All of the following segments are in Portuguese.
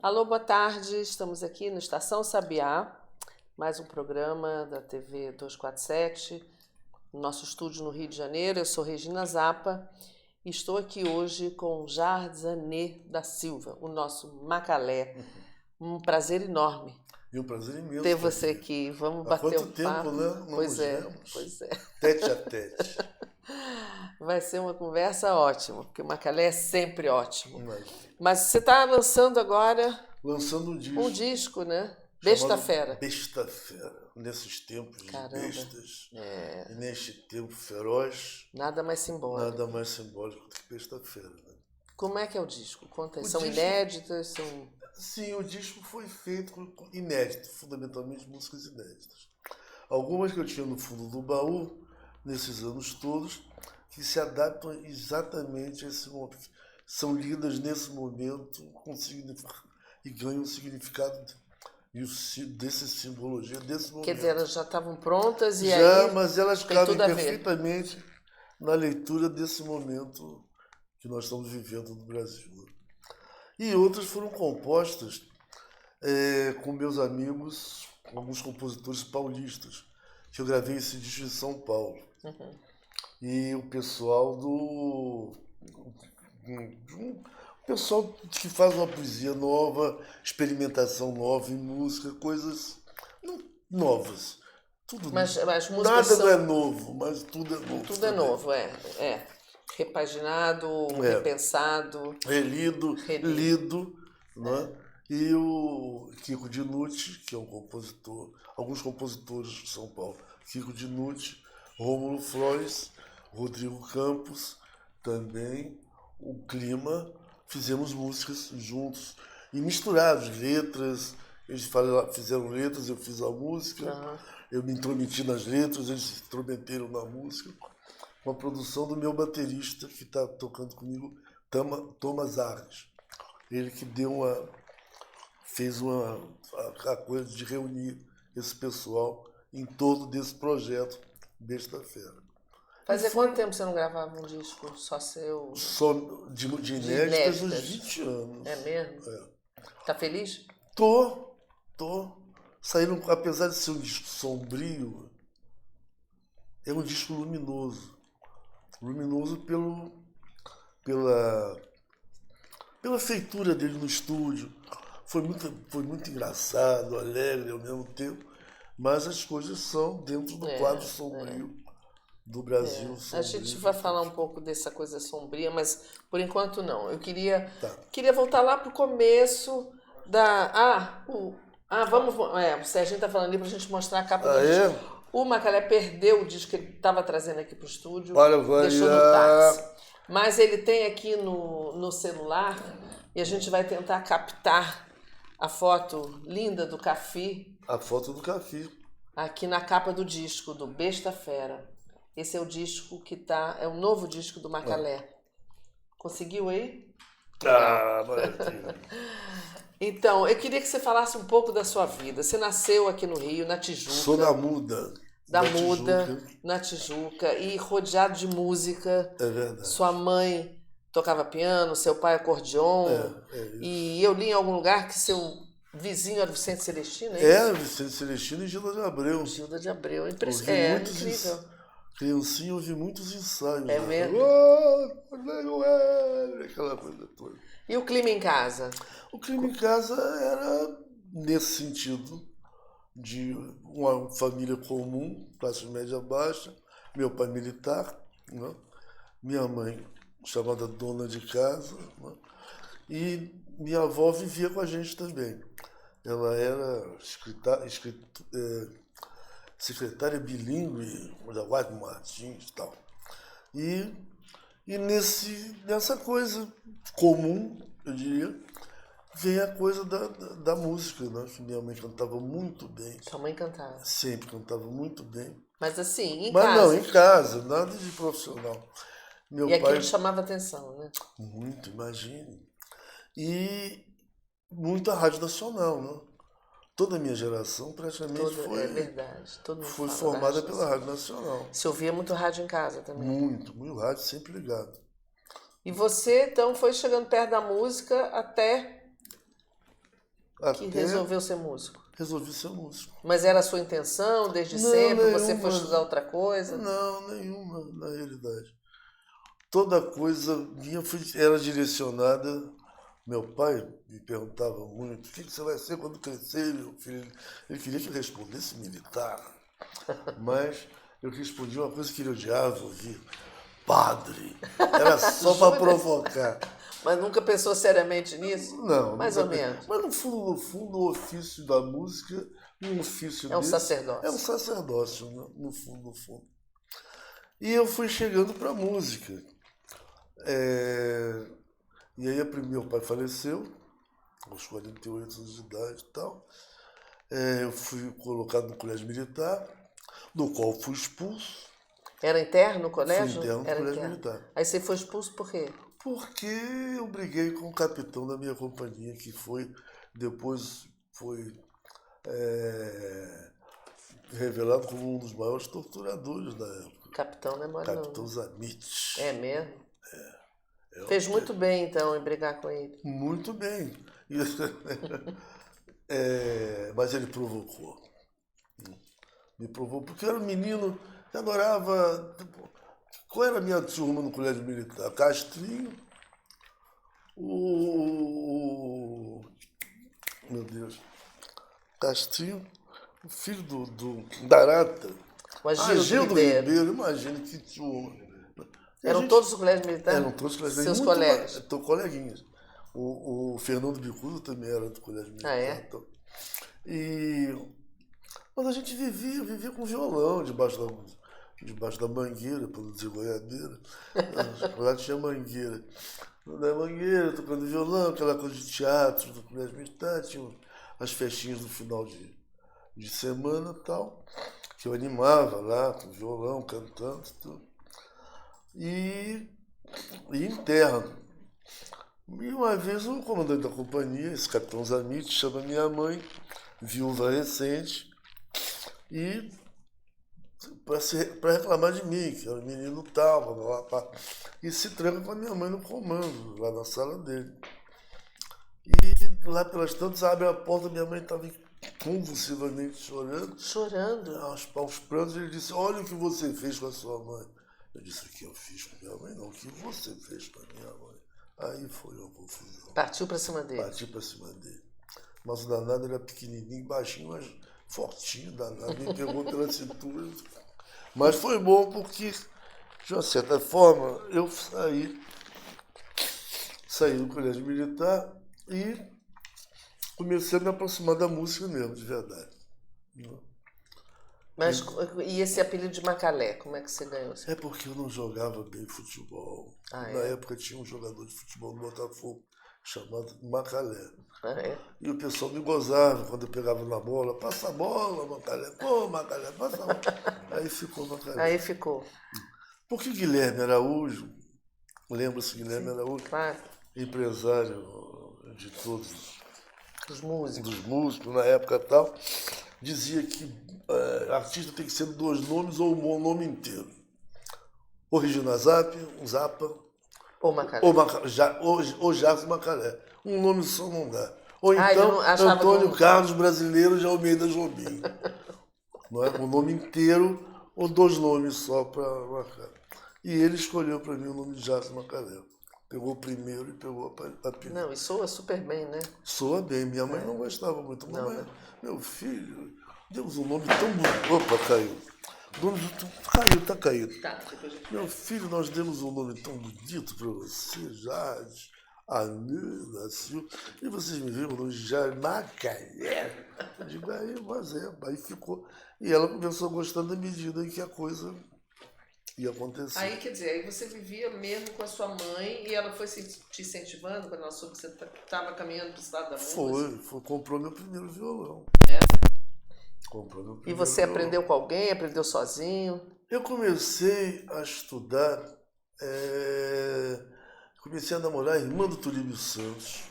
Alô, boa tarde. Estamos aqui no Estação Sabiá, mais um programa da TV 247, no nosso estúdio no Rio de Janeiro. Eu sou Regina Zappa e estou aqui hoje com Jarzanê da Silva, o nosso Macalé. Um prazer enorme E um prazer imenso ter você aqui. Vamos Há bater quanto um tempo, papo. né? Não Pois nos é, vemos. pois é. Tete a tete. Vai ser uma conversa ótima, porque o Macalé é sempre ótimo. Imagina. Mas você está lançando agora Lançando um disco, né? chamado Besta Fera. Besta Fera. Nesses tempos de Caramba. bestas, e neste tempo feroz, Nada mais simbólico. nada mais simbólico do que Besta Fera. Né? Como é que é o disco? Conta aí. O São disco- inéditas? São... Sim, o disco foi feito inédito, fundamentalmente músicas inéditas. Algumas que eu tinha no fundo do baú, nesses anos todos, que se adaptam exatamente a esse momento. São lidas nesse momento e ganham um significado dessa simbologia, desse momento. Quer dizer, elas já estavam prontas e Já, aí mas elas tem cabem tudo a ver. perfeitamente na leitura desse momento que nós estamos vivendo no Brasil. E outras foram compostas com meus amigos, alguns compositores paulistas, que eu gravei esse disco em São Paulo. Uhum. E o pessoal o pessoal que faz uma poesia nova, experimentação nova em música, coisas novas. Tudo, Mas as músicas nada são... não é novo, mas tudo é novo. Tudo é também. novo, é. Repaginado, repensado. Relido, Relido. lido, né? E o Kiko Dinucci, que é um compositor, alguns compositores de São Paulo, Kiko Dinucci, Rômulo Flores, Rodrigo Campos, também o Clima, fizemos músicas juntos e misturados, letras, eles fizeram letras, eu fiz a música, eu me intrometi nas letras, eles se intrometeram na música, com a produção do meu baterista que está tocando comigo, Thomas Arnes. Ele que fez a coisa de reunir esse pessoal em torno desse projeto Besta Fera. Fazia quanto tempo você não gravava um disco só seu? Só de inéditas uns 20 anos. É mesmo? Tá feliz? Tô. Saindo, apesar de ser um disco sombrio, é um disco luminoso. Luminoso pela feitura dele no estúdio. Foi muito engraçado, alegre ao mesmo tempo, mas as coisas são dentro do quadro sombrio do Brasil. A gente vai falar um pouco dessa coisa sombria, mas por enquanto não. Eu queria voltar lá pro começo da... vamos... o Serginho tá falando ali pra gente mostrar a capa do disco. O Macalé perdeu o disco que ele estava trazendo aqui pro estúdio, deixou no táxi. Mas ele tem aqui no celular e a gente vai tentar captar a foto linda do Café. A foto do Café. Aqui na capa do disco, do Besta Fera. Esse é o disco que é o novo disco do Macalé. Conseguiu aí? Maravilha. Então, eu queria que você falasse um pouco da sua vida. Você nasceu aqui no Rio, na Tijuca. Sou da Muda. Da Muda, na Tijuca, e rodeado de música. É verdade. Sua mãe tocava piano, seu pai acordeon. Isso. E eu li em algum lugar que seu vizinho era Vicente Celestino, é isso? Vicente Celestino e Gilda de Abreu. Gilda de Abreu, incrível. Criancinha, eu ouvi muitos ensaios. É mesmo? Aquela coisa toda. E o clima em casa? O clima em casa era nesse sentido de uma família comum, classe média baixa, meu pai militar, né? Minha mãe chamada dona de casa, né? E minha avó vivia com a gente também. Ela era secretária bilíngue da Guarda Martins e tal. E nessa coisa comum, eu diria, vem a coisa da música, né? Minha mãe cantava muito bem. Sua mãe cantava? Sempre cantava muito bem. Mas assim, em casa? Mas não, em casa, nada de profissional. Meu pai... aquilo chamava atenção, né? Muito, imagine. E muita rádio nacional, né? Toda a minha geração praticamente foi... É verdade. Todo mundo foi formada pela Rádio Nacional. Você ouvia muito rádio em casa também? Muito rádio, sempre ligado. E você, então, foi chegando perto da música até que resolveu ser músico? Resolvi ser músico. Mas era a sua intenção desde sempre? Nenhuma. Você foi estudar outra coisa? Não, nenhuma, na realidade. Toda coisa minha era direcionada. Meu pai me perguntava muito: o que você vai ser quando crescer, meu filho? Ele queria que eu respondesse militar. Mas eu respondi uma coisa que ele odiava ouvir: padre. Era só para provocar. Mas nunca pensou seriamente nisso? Não. Mais ou menos. Mas no fundo, o ofício da música, um ofício é um sacerdócio. É um sacerdócio, no fundo. E eu fui chegando para a música. E aí meu pai faleceu, aos 48 anos de idade e tal. Eu fui colocado no colégio militar, no qual fui expulso. Era interno no colégio? Fui interno no colégio militar. Aí você foi expulso por quê? Porque eu briguei com o capitão da minha companhia, que depois foi revelado como um dos maiores torturadores da época. Capitão não é mole, Capitão Zamitch. É mesmo? Fez muito bem, então, em brigar com ele. Muito bem. Mas ele provocou. Me provou, porque eu era um menino que adorava... Qual era a minha turma no colégio militar? Castrinho, meu Deus, Castrinho, o filho da Arata, Agildo Ribeiro, imagina que turma. Eram todos os colégios militares? Eram todos os colégios militares. Seus colegas? Então, coleguinhas. O Fernando Bicudo também era do colégio militar. Ah, é? Então. Mas a gente vivia com violão debaixo da mangueira, para não dizer goiadeira. Lá tinha mangueira. Na mangueira, tocando violão, aquela coisa de teatro do colégio militar, tinha as festinhas no final de semana e tal, que eu animava lá, com violão, cantando e tudo. E interno. E uma vez o comandante da companhia, esse capitão Zamitch, chama minha mãe, viúva recente, e para reclamar de mim, que era um menino tal, e se tranca com a minha mãe no comando, lá na sala dele. E lá pelas tantas abre a porta, minha mãe estava convulsivamente chorando. Chorando? Aos prantos, ele disse: olha o que você fez com a sua mãe. Eu disse: o que eu fiz com a minha mãe? Não, o que você fez com a minha mãe? Aí foi uma confusão. Partiu para cima dele? Partiu para cima dele. Mas o danado era pequenininho, baixinho, mas fortinho, danado. Me pegou pela cintura. Mas foi bom porque, de uma certa forma, eu saí do colégio militar e comecei a me aproximar da música mesmo, de verdade. Mas e esse apelido de Macalé, como é que você ganhou? É porque eu não jogava bem futebol. Na época tinha um jogador de futebol no Botafogo chamado Macalé. E o pessoal me gozava quando eu pegava na bola: passa a bola, Macalé. Pô, Macalé, passa a bola. Aí ficou Macalé. Aí ficou. Porque Guilherme Araújo, lembra-se Guilherme Sim, Araújo? Claro. Empresário de todos os músicos. Dos músicos na época e tal, dizia que artista tem que ser 2 nomes ou um nome inteiro. Ou Regina Zappa, ou Macalé. Ou Jacques Macalé. Um nome só não dá. Ou então Antônio Carlos Brasileiro de Almeida Jobim. Não é? Um nome inteiro ou 2 nomes só para marcar. E ele escolheu para mim o nome de Jacques Macalé. Pegou o primeiro e pegou a pena. Não, e soa super bem, né? Soa bem. Minha mãe não gostava muito. Não, mas, meu filho, demos um nome tão bonito. Opa, caiu. Tá caído. Tá, meu filho, nós demos um nome tão bonito para você, Jade, Anila, Silva. E vocês me viram o nome de Jade Macalé. Eu digo, aí ficou. E ela começou gostando à medida em que a coisa ia acontecer. Aí, quer dizer, aí você vivia mesmo com a sua mãe e ela foi te incentivando quando ela soube que você estava caminhando para o estado da música? Foi, comprou meu primeiro violão. Comprou meu primeiro E você violão. Aprendeu com alguém? Aprendeu sozinho? Eu comecei a estudar, comecei a namorar a irmã do Turíbio Santos.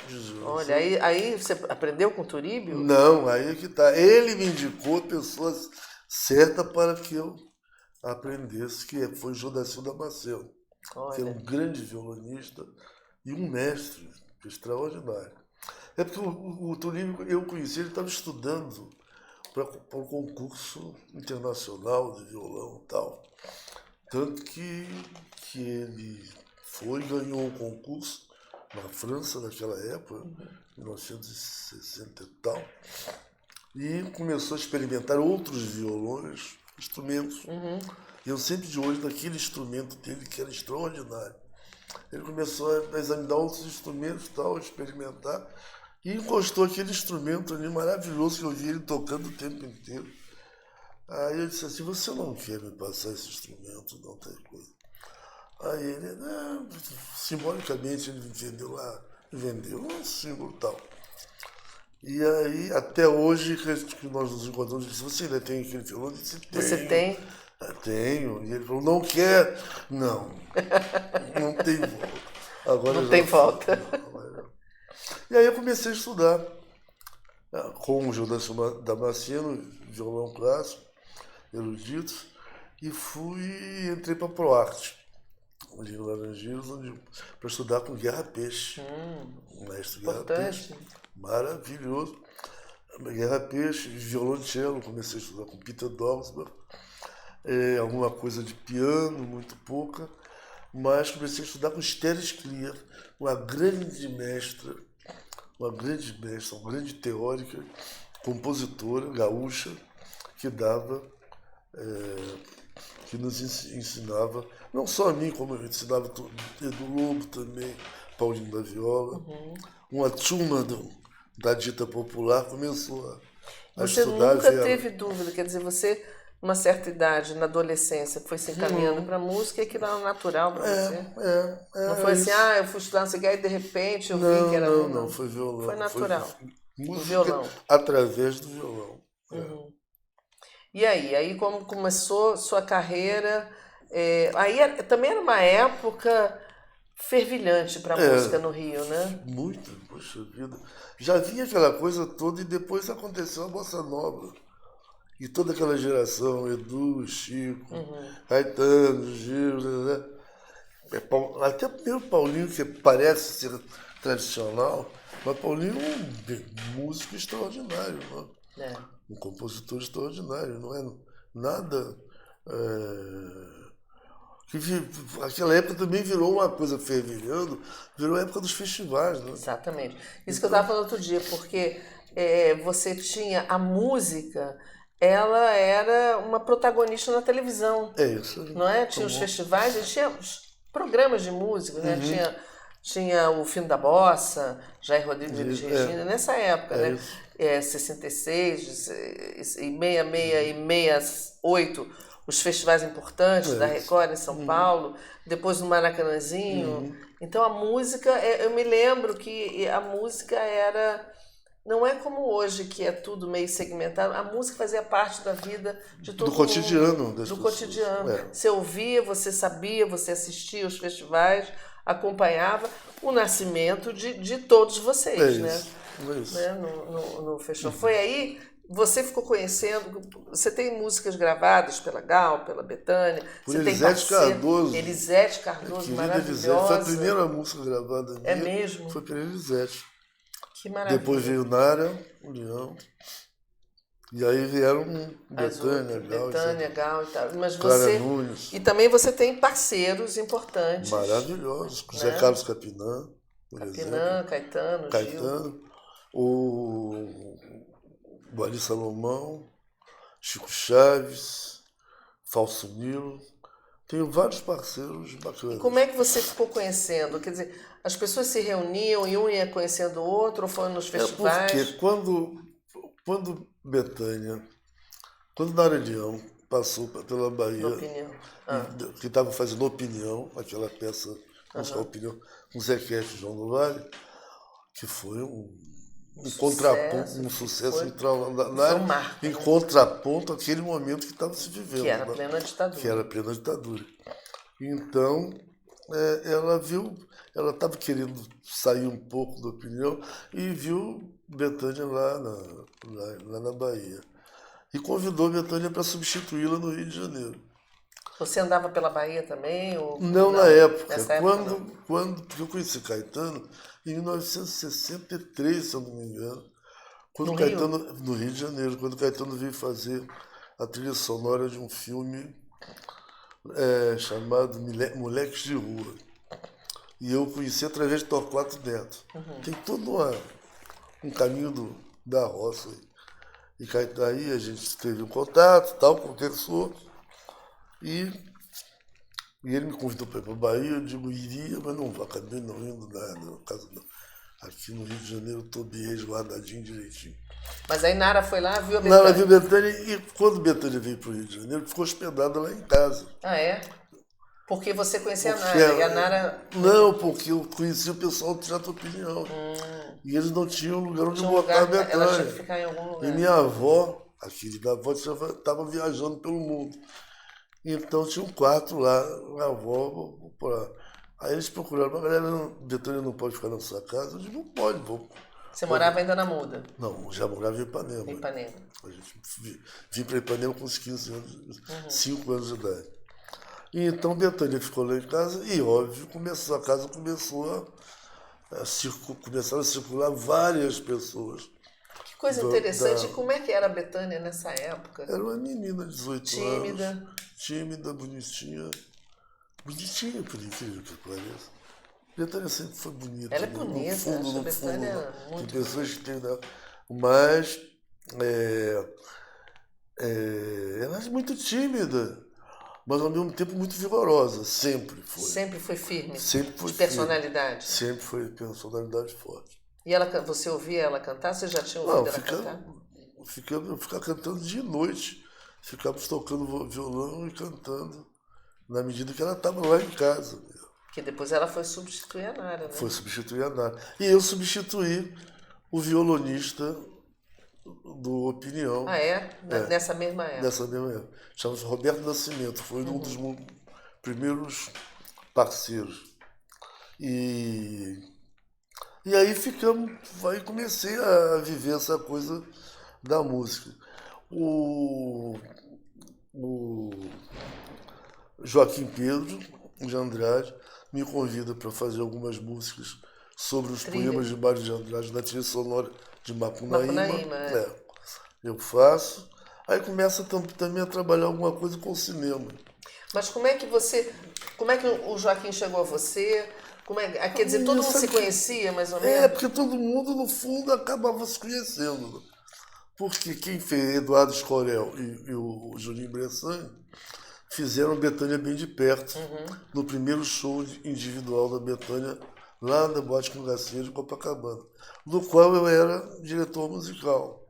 Jesus. Olha, aí você aprendeu com o Turíbio? Não, aí é que tá. Ele me indicou a pessoa certa para que eu aprendesse, que foi Jodacil Damasceno, que é um grande violonista e um mestre extraordinário. É porque o Toninho, eu conheci, ele estava estudando para um concurso internacional de violão e tal. Tanto que ele foi e ganhou um concurso na França naquela época, 1960 e tal, e começou a experimentar outros violões, instrumentos. E eu sempre de olho naquele instrumento dele que era extraordinário. Ele começou a examinar outros instrumentos e tal, a experimentar, e encostou aquele instrumento ali maravilhoso que eu vi ele tocando o tempo inteiro. Aí eu disse assim, você não quer me passar esse instrumento, não tem coisa. Aí ele, simbolicamente, ele vendeu um símbolo e tal. E aí, até hoje, que nós nos encontramos, ele disse, você ainda tem aquele violão? Eu disse, tenho. Você tem? Tenho. E ele falou, não quer? Não. Não tem volta. Agora não tem volta. Não. E aí eu comecei a estudar com o Gildas Damasceno, violão clássico, erudito, e entrei para a ProArte, ali em Laranjeiras, para estudar com Guerra Peixe. O mestre Guerra Peixe. Maravilhoso. Guerra Peixe, violoncelo, comecei a estudar com Peter Dogsburg, alguma coisa de piano, muito pouca, mas comecei a estudar com Esther Scliar, uma grande mestra, uma grande teórica, compositora, gaúcha, que que nos ensinava, não só a mim, como eu ensinava Edu Lobo também, Paulinho da Viola, uma turma da dita popular começou a você estudar. Você nunca teve dúvida, quer dizer, você, numa certa idade, na adolescência, foi se encaminhando para a música e aquilo era natural para você? Não foi assim, eu fui estudar, não sei o que, aí de repente eu vi que era... Não, foi violão. Foi natural. Música violão. Através do violão. E aí como começou sua carreira? Aí também era uma época fervilhante para a música no Rio, né? Muito, poxa vida. Já vinha aquela coisa toda e depois aconteceu a Bossa Nova. E toda aquela geração, Edu, Chico, Caetano, Gil, né? Até mesmo Paulinho, que parece ser tradicional, mas Paulinho é um músico extraordinário, né? Um compositor extraordinário, não é nada... Aquela época também virou uma coisa fervilhando, virou a época dos festivais, né? Exatamente. Isso que eu estava falando outro dia, porque você tinha a música, ela era uma protagonista na televisão. É isso aí. Não é? Tinha os festivais, e tinha os programas de música, né? Tinha o Fino da Bossa, Jair Rodrigues e Elis Regina, nessa época, né? 66, e 66 e 68, os festivais importantes da Record em São Paulo, depois no Maracanãzinho. Então a música, eu me lembro que a música não é como hoje, que é tudo meio segmentado, a música fazia parte da vida de todo mundo. Do cotidiano. Do cotidiano. Você ouvia, você sabia, você assistia aos festivais, acompanhava o nascimento de todos vocês, né? Isso. Né? No festival. Foi aí... Você ficou conhecendo, você tem músicas gravadas pela Gal, pela Bethânia, por você Elisete tem Cardoso. Elisete Cardoso, maravilhosa. Foi a primeira música gravada minha. É mesmo? Foi pela Elisete. Que maravilha. Depois veio Nara, o Leão. E aí vieram Bethânia, Gal e tal. Mas Clara Nunes. E também você tem parceiros importantes. Maravilhosos. Né? Zé Carlos Capinã, por exemplo. Caetano, Gil. O Ali Salomão, Chico Chaves, Falso Nilo. Tenho vários parceiros bacanas. E como é que você ficou conhecendo? Quer dizer, as pessoas se reuniam e um ia conhecendo o outro, ou foram nos festivais? Porque quando Bethânia, quando Nara Leão passou pela Bahia, que estava fazendo Opinião, aquela peça musical Opinião, com Zé Queste e João do Vale, que foi um contraponto, um sucesso em contraponto àquele momento que estava se vivendo. Que era plena ditadura. Então, ela estava querendo sair um pouco da Opinião e viu Bethânia lá na Bahia. E convidou Bethânia para substituí-la no Rio de Janeiro. Você andava pela Bahia também? Não, na época. Nessa época Porque eu conheci Caetano em 1963, se eu não me engano. No Rio? No Rio de Janeiro, quando Caetano veio fazer a trilha sonora de um filme chamado Moleques de Rua. E eu conheci através de Torquato Neto. Tem todo um caminho da roça aí. E aí a gente teve um contato, tal, conversou. E ele me convidou para ir para a Bahia, eu digo, iria, mas não acabei não indo na casa não. Aqui no Rio de Janeiro eu estou bem resguardadinho direitinho. Mas aí Nara foi lá, viu a Bethânia? Nara viu a Bethânia e quando Bethânia veio para o Rio de Janeiro, ficou hospedada lá em casa. Ah, é? Porque você conhecia a Nara, e a Nara... Não, porque eu conhecia o pessoal do Teatro Opinião. E eles não tinham lugar onde botar a Bethânia. Ela tinha que ficar em algum lugar. E minha avó, a querida avó, estava viajando pelo mundo. Então tinha um quarto lá, minha avó... Aí eles procuraram, mas a galera, Bethânia não pode ficar na sua casa. Eu digo, não pode, vou. Você morava ainda na Muda? Não, já morava em Ipanema. Em Ipanema. A gente vim para Ipanema com uns 15 anos, 5 anos de idade. E então Bethânia ficou lá em casa e, óbvio, a casa começaram a circular várias pessoas. Que coisa interessante. E como é que era a Bethânia nessa época? Era uma menina de 18 anos. Tímida, bonitinha. Bonitinha, por incrível que pareça. Bethânia sempre foi bonita. Ela é bonita, no Bethânia fundo. é muito Tem pessoas que têm... Mas ela é muito tímida, mas ao mesmo tempo muito vigorosa. Sempre foi. Sempre foi firme? Sempre foi de personalidade? Firme. Sempre foi personalidade forte. E você ouvia ela cantar? Você já tinha ouvido ela cantar? Ficar cantando dia e noite. Ficávamos tocando violão e cantando, na medida que ela estava lá em casa. Que depois ela foi substituir a Nara, né? Foi substituir a Nara. E eu substituí o violonista do Opinião. Ah, é? Nessa mesma época? Nessa mesma época. Chama-se Roberto Nascimento. Foi um dos primeiros parceiros. E aí aí comecei a viver essa coisa da música. O Joaquim Pedro de Andrade me convida para fazer algumas músicas sobre os poemas de Mário de Andrade na trilha sonora de Macunaíma. Eu faço. Aí começa também a trabalhar alguma coisa com o cinema. Mas como é que o Joaquim chegou a você? Quer dizer, todo mundo se conhecia, mais ou menos? Porque todo mundo, no fundo, acabava se conhecendo. Porque quem fez Eduardo Escorel e o Juninho Bressan fizeram Bethânia bem de perto, no primeiro show individual da Bethânia, lá na Boate Cangaceiro de Copacabana, do qual eu era diretor musical.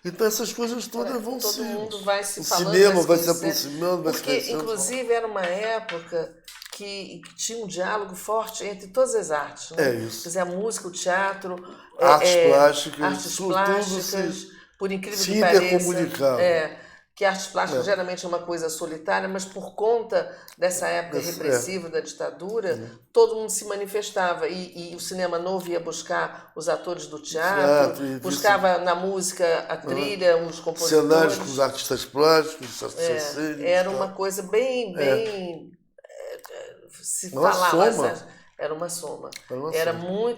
Então essas coisas todas vão se... Todo mundo vai se falando. O cinema vai se aproximando, vai se crescendo. Porque, inclusive, era uma época que tinha um diálogo forte entre todas as artes. Né? Isso. Quer dizer, a música, o teatro... Artes plásticas. Artes plásticas, por incrível que pareça. Que artes plásticas geralmente é uma coisa solitária, mas por conta dessa época repressiva da ditadura, todo mundo se manifestava. E o cinema novo ia buscar os atores do teatro, buscava na música a trilha, os compositores. Cenários com os artistas plásticos, era uma coisa bem se falava. Era uma soma.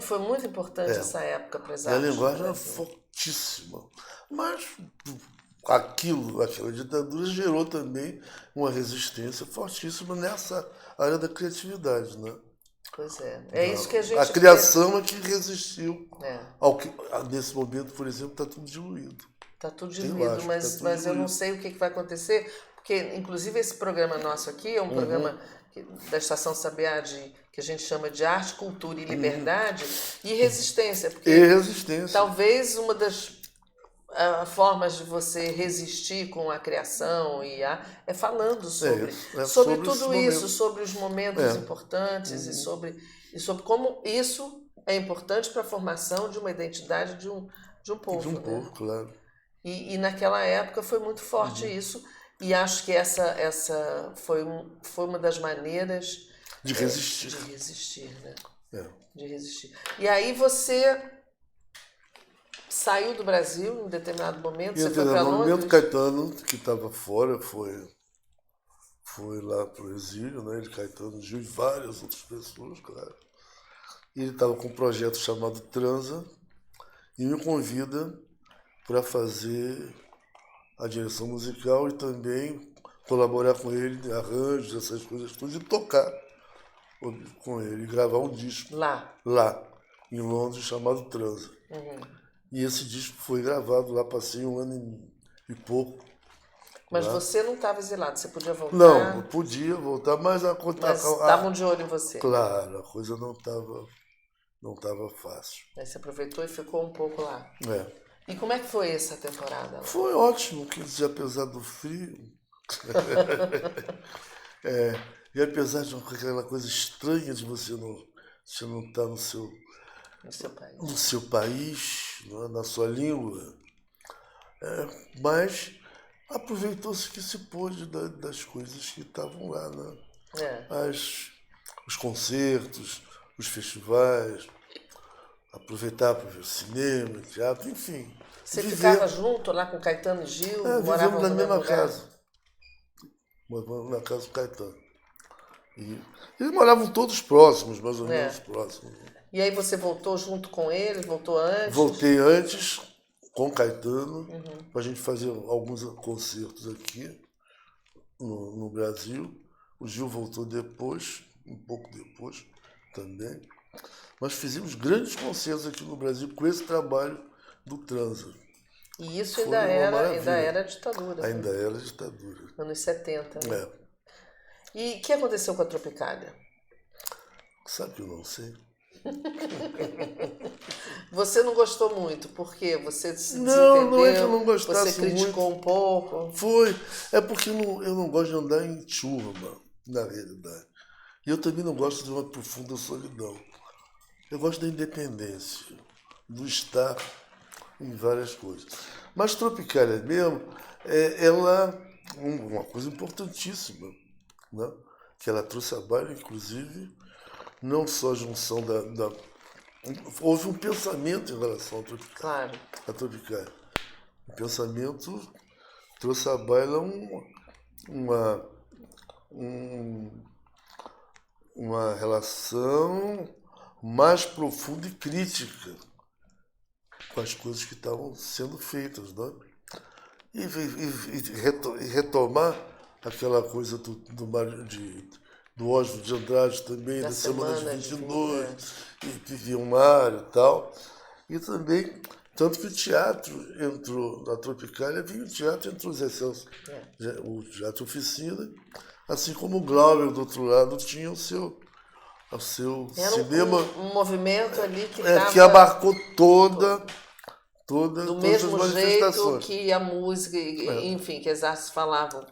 Foi muito importante essa época para as artes. A linguagem era fortíssima. Mas aquela ditadura gerou também uma resistência fortíssima nessa área da criatividade, né? Pois é. É isso que a gente... A criação é que resistiu. Ao que, nesse momento, por exemplo, está tudo diluído. Está tudo diluído, mas eu não sei o que vai acontecer, porque, inclusive, esse programa nosso aqui é um programa da Estação Sabiá que a gente chama de Arte, Cultura e Liberdade e Resistência. Porque talvez uma das formas de você resistir com a criação é falando sobre tudo isso, sobre os momentos importantes e sobre como isso é importante para a formação de uma identidade de um povo. De um povo, claro. E naquela época foi muito forte isso, e acho que essa foi uma das maneiras de resistir. De resistir, né? De resistir. E aí você saiu do Brasil em determinado momento, você foi para Londres? No momento, Caetano, que estava fora, foi foi lá para o exílio, né? Ele, Caetano Gil e várias outras pessoas, claro. E ele estava com um projeto chamado Transa e me convida para fazer a direção musical e também colaborar com ele, arranjos, essas coisas todas, e tocar com ele, gravar um disco lá em Londres, chamado Transa. E esse disco foi gravado lá, passei 1 ano e pouco. Mas você não estava exilado, você podia voltar? Não, eu podia voltar, mas estavam de olho em você. Claro, a coisa não estava fácil. Aí você aproveitou e ficou um pouco lá. É. E como é que foi essa temporada lá? Foi ótimo, quer dizer, apesar do frio. E apesar de aquela coisa estranha de você não estar no seu país, não é? Na sua língua. Mas aproveitou-se que se pôde das coisas que estavam lá, né? Os concertos, os festivais, aproveitar para ver o cinema, teatro, enfim. Você ficava junto lá com Caetano e Gil? Vivemos na mesma casa. Morávamos na casa do Caetano. E eles moravam todos próximos, mais ou menos próximos. E aí você voltou junto com eles? Voltou antes? Voltei antes com Caetano, para a gente fazer alguns concertos aqui no Brasil. O Gil voltou depois, um pouco depois também. Nós fizemos grandes concertos aqui no Brasil com esse trabalho do Transa. E isso ainda era ditadura. Ainda era ditadura. Anos 70. Né? E o que aconteceu com a Tropicália? Sabe que eu não sei. Você não gostou muito, porque você se desentendeu? Não é que eu não gostasse muito. Você criticou um pouco? Foi. É porque eu não gosto de andar em turma, na realidade. E eu também não gosto de uma profunda solidão. Eu gosto da independência, do estar em várias coisas. Mas Tropicália mesmo, ela uma coisa importantíssima, né? Que ela trouxe à baila, inclusive, não só a junção houve um pensamento em relação à Tropicália. Claro. A Tropicália. O pensamento trouxe à baila uma relação mais profunda e crítica com as coisas que estavam sendo feitas, né? E retomar aquela coisa do Oswald de Andrade também, da Semana de 22, e Vilmário e tal. E também, tanto que o teatro entrou na Tropicália, vinha o teatro entre os excelsos, o Teatro Oficina, assim como o Glauber, do outro lado, tinha o seu cinema. Um movimento ali que abarcou todas do mesmo jeito que a música, enfim, que as artes falavam.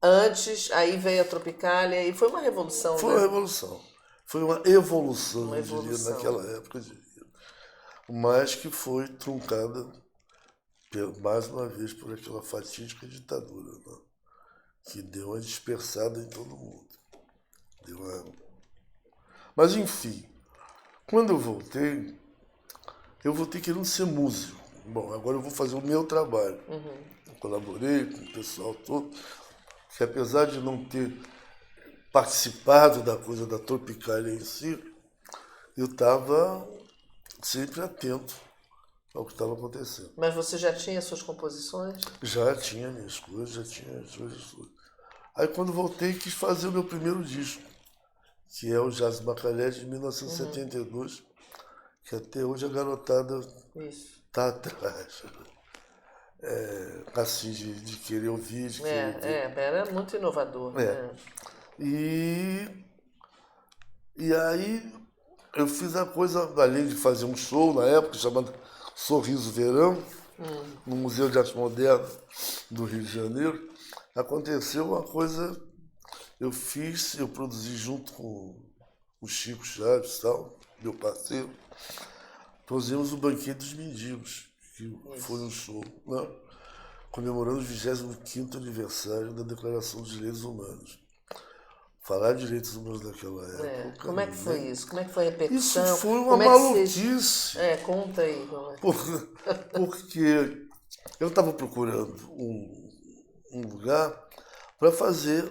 Antes, aí veio a Tropicália e foi uma revolução. Foi uma revolução. Foi uma evolução, eu diria, naquela época. Mas que foi truncada, mais uma vez, por aquela fatídica ditadura, né? Que deu uma dispersada em todo mundo. Mas, enfim, quando eu voltei querendo ser músico. Bom, agora eu vou fazer o meu trabalho. Eu colaborei com o pessoal todo, que apesar de não ter participado da coisa da Tropicália em si, eu estava sempre atento ao que estava acontecendo. Mas você já tinha suas composições? Já tinha minhas coisas, já tinha as coisas todas. Aí quando voltei, quis fazer o meu primeiro disco, que é o Jazz Macalé de 1972, que até hoje a garotada está atrás. Assim, de querer ouvir, de querer ouvir. Era muito inovador. Né? E aí eu fiz a coisa, além de fazer um show na época, chamado Sorriso Verão, no Museu de Arte Moderna do Rio de Janeiro. Aconteceu uma coisa, eu produzi junto com o Chico Chaves, meu parceiro, produzimos o Banquete dos Mendigos, que foi um show, né? Comemorando o 25º aniversário da Declaração dos Direitos Humanos. Falar de direitos humanos naquela época. Como é que foi isso? Como é que foi a repetição? Isso foi uma maluquice. Conta aí. Porque eu estava procurando um lugar para fazer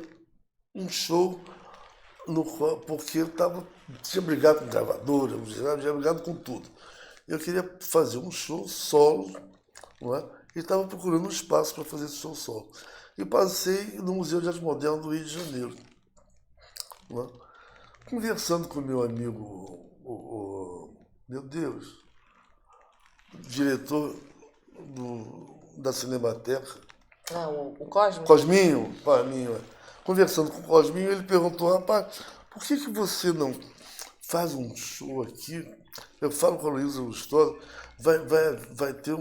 um show porque eu tinha brigado com gravadora, tinha brigado com tudo. Eu queria fazer um show solo, não é? E estava procurando um espaço para fazer esse show solo. E passei no Museu de Arte Moderna do Rio de Janeiro, não é? Conversando com meu amigo, meu Deus, diretor da Cinemateca. O Cosme? Cosminho. Conversando com o Cosminho, ele perguntou, rapaz, por que você não faz um show aqui? Eu falo com a Luísa Lustosa, vai ter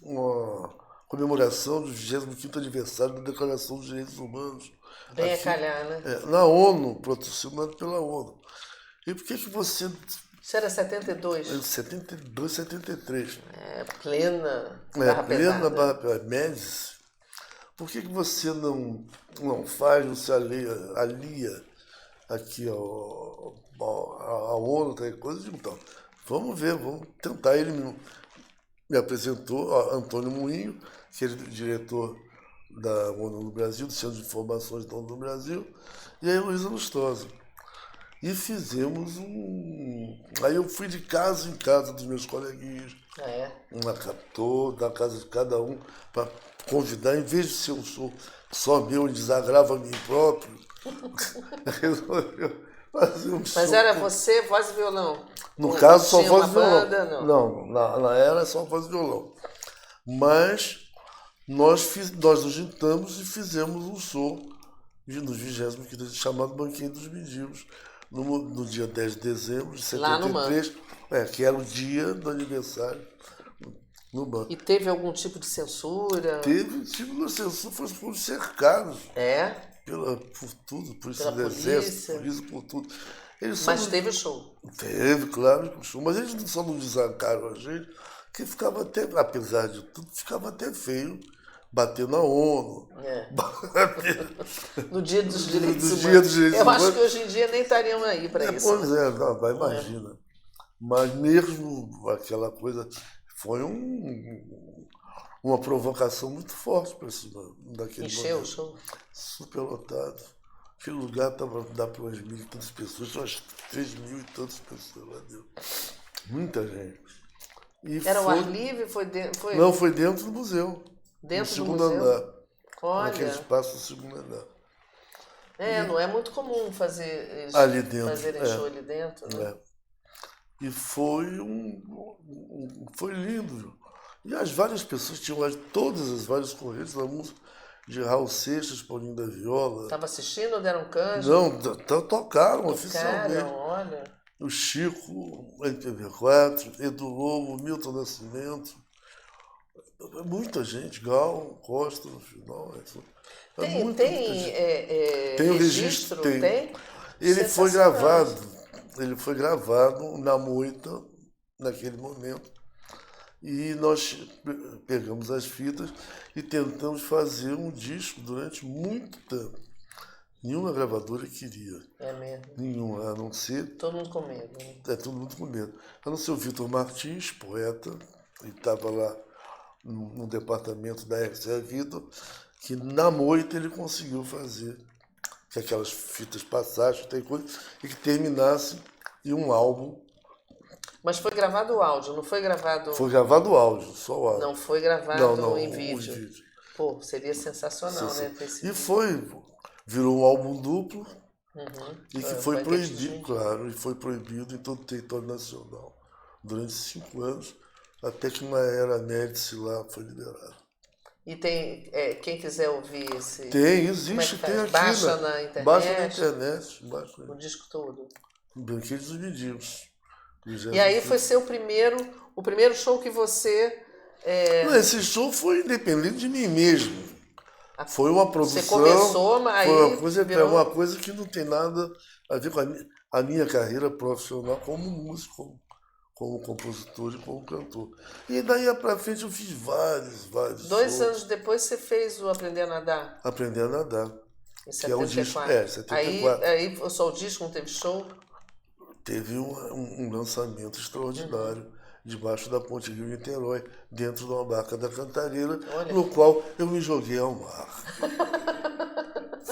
uma comemoração do 25º aniversário da Declaração dos Direitos Humanos. Bem a calhar, né? Na ONU, patrocinado pela ONU. E por que você... Isso era 72? 72, 73. Plena plena Barra Médici. Por que você não faz, não se alia aqui a ONU, tal coisa? Eu digo, então, vamos ver, vamos tentar. Ele me apresentou, Antônio Moinho, que é diretor da ONU no Brasil, do Centro de Informações da ONU no Brasil, e aí Luísa Lustosa. E fizemos Aí eu fui de casa em casa dos meus coleguinhas. Uma captou, da casa de cada um, para convidar, em vez de ser um show só meu, desagrava a mim próprio. Resolveu fazer um show. Mas era você, voz e violão? No caso, só tinha voz e uma violão. Banda, não, na era só voz e violão. Mas nós nos juntamos e fizemos um show nos 20º, chamado Banquinho dos Mendigos, no dia 10 de dezembro de 73, que era o dia do aniversário no banco. E teve algum tipo de censura? Teve tipo de censura, fomos cercados. Por tudo, por isso do exército, polícia, por tudo. Mas teve o show? Teve, claro, o show. Mas eles só não desancaram a gente, que ficava até, apesar de tudo, ficava até feio bater na ONU. No dia dos direitos humanos. Eu acho que hoje em dia nem estariam aí para isso. Pois imagina. Mas mesmo aquela coisa foi uma provocação muito forte para cima daquele momento. Encheu o show? Super lotado. Aquele lugar dá para umas 1.000 e tantas pessoas, umas 3.000 e tantas pessoas lá dentro. Muita gente. Era o ar livre? Não, foi dentro do museu. Dentro do segundo museu? andar. Olha. Naquele espaço do segundo andar. Não é muito comum fazerem show ali dentro, né? E foi foi lindo. E as várias pessoas tinham todas as várias correntes da música, de Raul Seixas, Paulinho da Viola. Estava assistindo ou deram canja? Não, tocaram oficialmente. Olha. O Chico, MPB4, Edu Lobo, Milton Nascimento. Muita gente, Gal, Costa no final. Tem o registro? Tem. Ele foi gravado na Moita, naquele momento. E nós pegamos as fitas e tentamos fazer um disco durante muito tempo. Nenhuma gravadora queria. É mesmo? Nenhuma, a não ser... Todo mundo com medo. Né? Todo mundo com medo. A não ser o Vitor Martins, poeta, ele estava lá no departamento da RCA Vitor, que na Moita ele conseguiu fazer que aquelas fitas passassem, tem coisa, e que terminasse em um álbum. Mas foi gravado o áudio, não foi gravado... Foi gravado o áudio, só o áudio. Não foi gravado em vídeo. Pô, seria sensacional, né? Virou um álbum duplo, e que foi proibido, claro, e foi proibido em todo o território nacional durante 5 anos, até que na era Médici lá foi liberado. E tem, quem quiser ouvir esse... Existe, tem aqui. Baixa na internet? Baixa na internet. O disco todo. Banquete dos Mendigos. E aí foi ser o primeiro show que você... Não, esse show foi independente de mim mesmo. Foi uma produção... Você começou, mas aí... Foi uma coisa que não tem nada a ver com a minha carreira profissional como músico, como compositor e como cantor. E daí pra frente eu fiz vários 2 shows. anos depois você fez o Aprender a Nadar? Aprender a Nadar. Em 74. Que é o disco, 74. Aí só o disco, não teve show? Teve um lançamento extraordinário debaixo da Ponte Rio-Niterói, dentro de uma barca da Cantareira, no qual eu me joguei ao mar.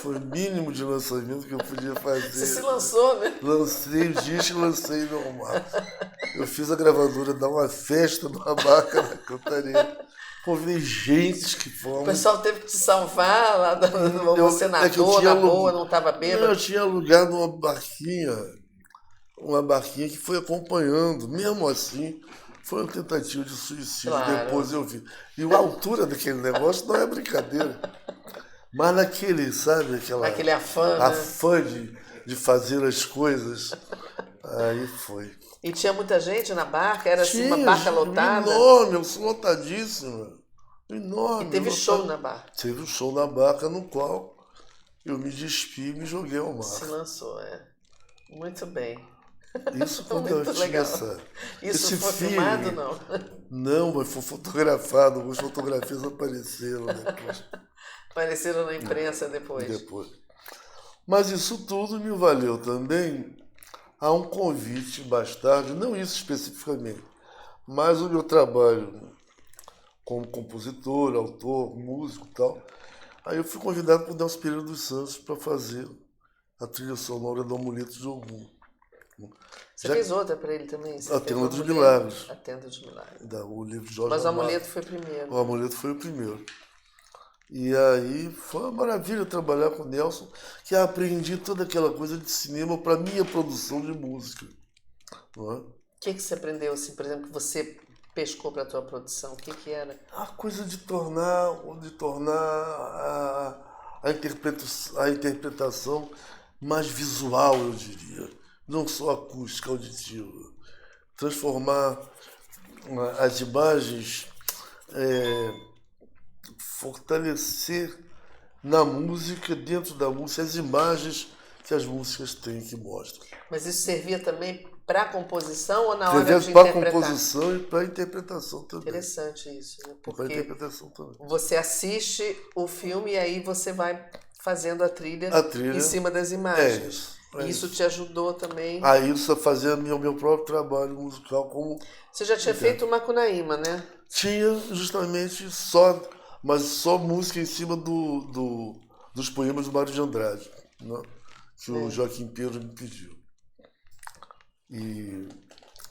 Foi o mínimo de lançamento que eu podia fazer. Você se lançou, né? Lancei os dias que lancei normal. Eu fiz a gravadora dar uma festa numa barca na Cantareira. Convidei gente que fomos. O pessoal teve que te salvar lá, você nadou, na boa, não estava bêbado. Eu tinha alugado uma barquinha que foi acompanhando. Mesmo assim, foi uma tentativa de suicídio. Claro. Depois eu vi. E a altura daquele negócio não é brincadeira. Mas naquele, sabe, aquele afã, de fazer as coisas, aí foi. E tinha muita gente na barca? Era assim, uma barca lotada? Enorme, lotadíssima. Enorme. E teve show na barca? Teve um show na barca no qual eu me despi e me joguei ao mar. Se lançou, Muito bem. Isso quando eu tinha Isso foi filmado, não? Não, mas foi fotografado. Algumas fotografias apareceram depois. Apareceram na imprensa depois. Mas isso tudo me valeu também a um convite mais tarde, não isso especificamente, mas o meu trabalho como compositor, autor, músico e tal. Aí eu fui convidado por Nelson Pereira dos Santos para fazer a trilha sonora do Amuleto de Ogum. Você fez outra para ele também? A Tenda dos Milagres. A Tenda dos Milagres. O livro de Jorge Mas o Amado. Amuleto foi o primeiro. O Amuleto foi o primeiro. E aí foi uma maravilha trabalhar com o Nelson, que aprendi toda aquela coisa de cinema para minha produção de música. Não é? O que você aprendeu, assim, por exemplo, que você pescou para a tua produção? O que era? A coisa de tornar a interpretação mais visual, eu diria. Não só acústica, auditiva. Transformar as imagens... fortalecer na música, dentro da música, as imagens que as músicas têm, que mostram. Mas isso servia também para a composição ou na hora de interpretar? Para a composição e para a interpretação também. Interessante isso, né? Porque para a interpretação também. Você assiste o filme e aí você vai fazendo a trilha em cima das imagens. Isso te ajudou também. A isso, a fazer o meu próprio trabalho musical como... Você já tinha feito o Macunaíma, né? Tinha, justamente, mas só música em cima dos poemas do Mário de Andrade, né? Que o Joaquim Pedro me pediu. E,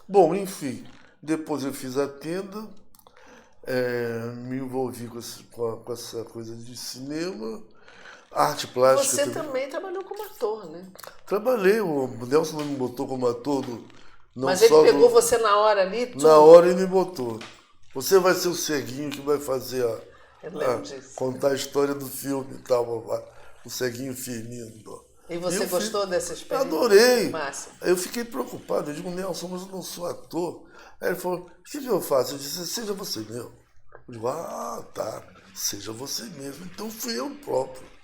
bom, enfim, depois eu fiz a Tenda, me envolvi com essa coisa de cinema, arte plástica. Você também trabalhou como ator, né? Trabalhei, o Nelson não me botou como ator. Mas ele pegou você na hora ali? Tudo. Na hora ele me botou. Você vai ser o ceguinho que vai fazer contar a história do filme e tal, o ceguinho firmino. E você gostou dessa experiência? Adorei. Massa. Aí eu fiquei preocupado, eu digo, Nelson, mas eu não sou ator. Aí ele falou, o que eu faço? Eu disse, seja você mesmo. Eu digo, tá, seja você mesmo. Então fui eu próprio.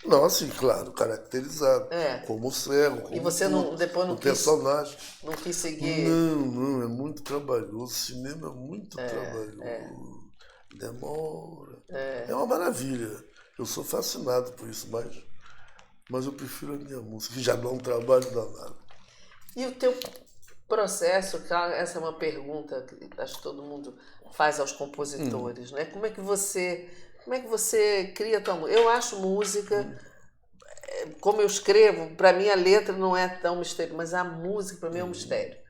Não, assim, claro, caracterizado, como cego, como e você depois não personagem. Não quis seguir? Não, é muito trabalhoso. O cinema é muito trabalhoso. Demora. É uma maravilha. Eu sou fascinado por isso, mas eu prefiro a minha música, que já dá um trabalho danado. E o teu processo, essa é uma pergunta que acho que todo mundo faz aos compositores, né? Como é que você cria a tua música? Eu acho música, como eu escrevo, para mim a letra não é tão mistério, mas a música para mim é um mistério.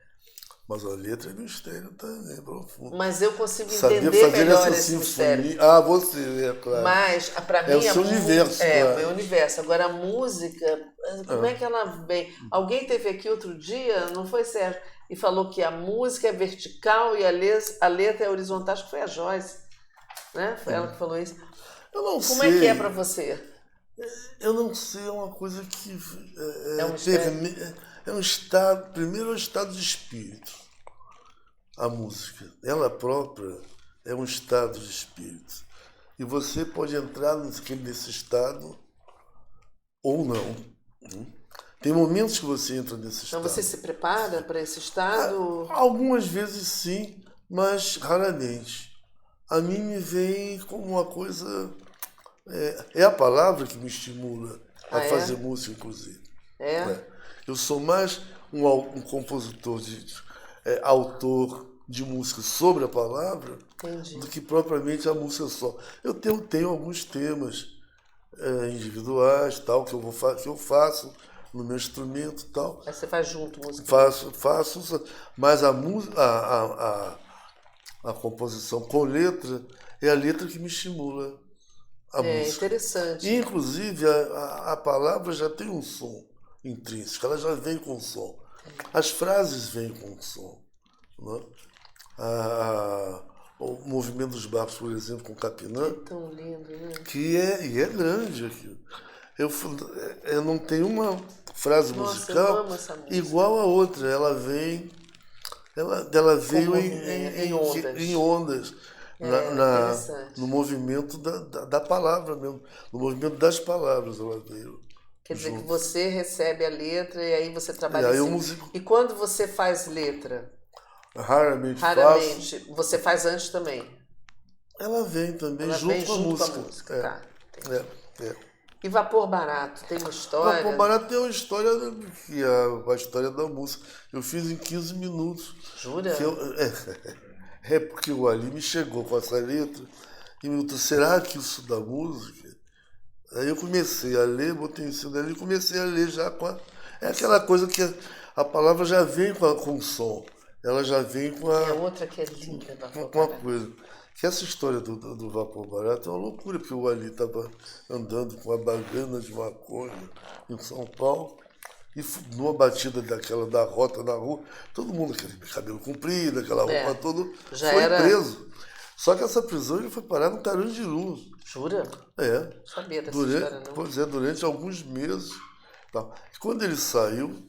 Mas a letra é mistério também, profundo. Mas eu consigo entender melhor esse mistério. Você, claro. Mas para mim é o seu universo. É o meu universo. Agora a música, como é que ela vem? Alguém teve aqui outro dia, não foi Sérgio, e falou que a música é vertical e a letra é horizontal. Acho que foi a Joyce, né? Foi ela que falou isso. Eu não sei. Como é que é para você? Eu não sei, é uma coisa que é um estado, primeiro é um estado de espírito. A música, ela própria é um estado de espírito. E você pode entrar nesse estado ou não. Tem momentos que você entra nesse estado. Então você se prepara para esse estado? Algumas vezes sim, mas raramente. A mim me vem como uma coisa... É a palavra que me estimula a fazer música, inclusive. Eu sou mais um compositor, autor de música sobre a palavra. Entendi. Do que propriamente a música só. Eu tenho alguns temas individuais, tal, que eu faço no meu instrumento, tal. Aí você faz junto música? Faço, mas a composição com letra é a letra que me estimula a música. Interessante. E, inclusive, a palavra já tem um som intrínseco, ela já vem com som. As frases vêm com som. Né? O movimento dos barcos, por exemplo, com Capinã, tão lindo, né? que é grande aqui. Eu não tenho uma frase musical igual a outra. Ela veio em ondas. No movimento da palavra mesmo. No movimento das palavras ela veio. Quer dizer, que você recebe a letra e aí você trabalha assim. E quando você faz letra? Raramente. Você faz antes também? Ela vem também, junto com a música. Tá. E Vapor Barato, tem uma história? Vapor Barato tem uma história, que é a história da música. Eu fiz em 15 minutos. Jura? Porque o Ali me chegou com essa letra e me perguntou, será que isso dá música? Aí eu comecei a ler, botei em cima dali e comecei a ler já com a... É aquela coisa que a palavra já vem com o som. Ela já vem com a... É outra que é linda, com uma coisa. Que essa história do Vapor Barato é uma loucura, porque o Ali estava andando com a bagana de maconha em São Paulo e numa batida daquela da rota na rua, todo mundo, aquele cabelo comprido, aquela roupa toda, foi preso. Só que essa prisão ele foi parar no Carandiru. Jura? É. Sabia dessa história, não? Pois é, durante alguns meses. Tá. Quando ele saiu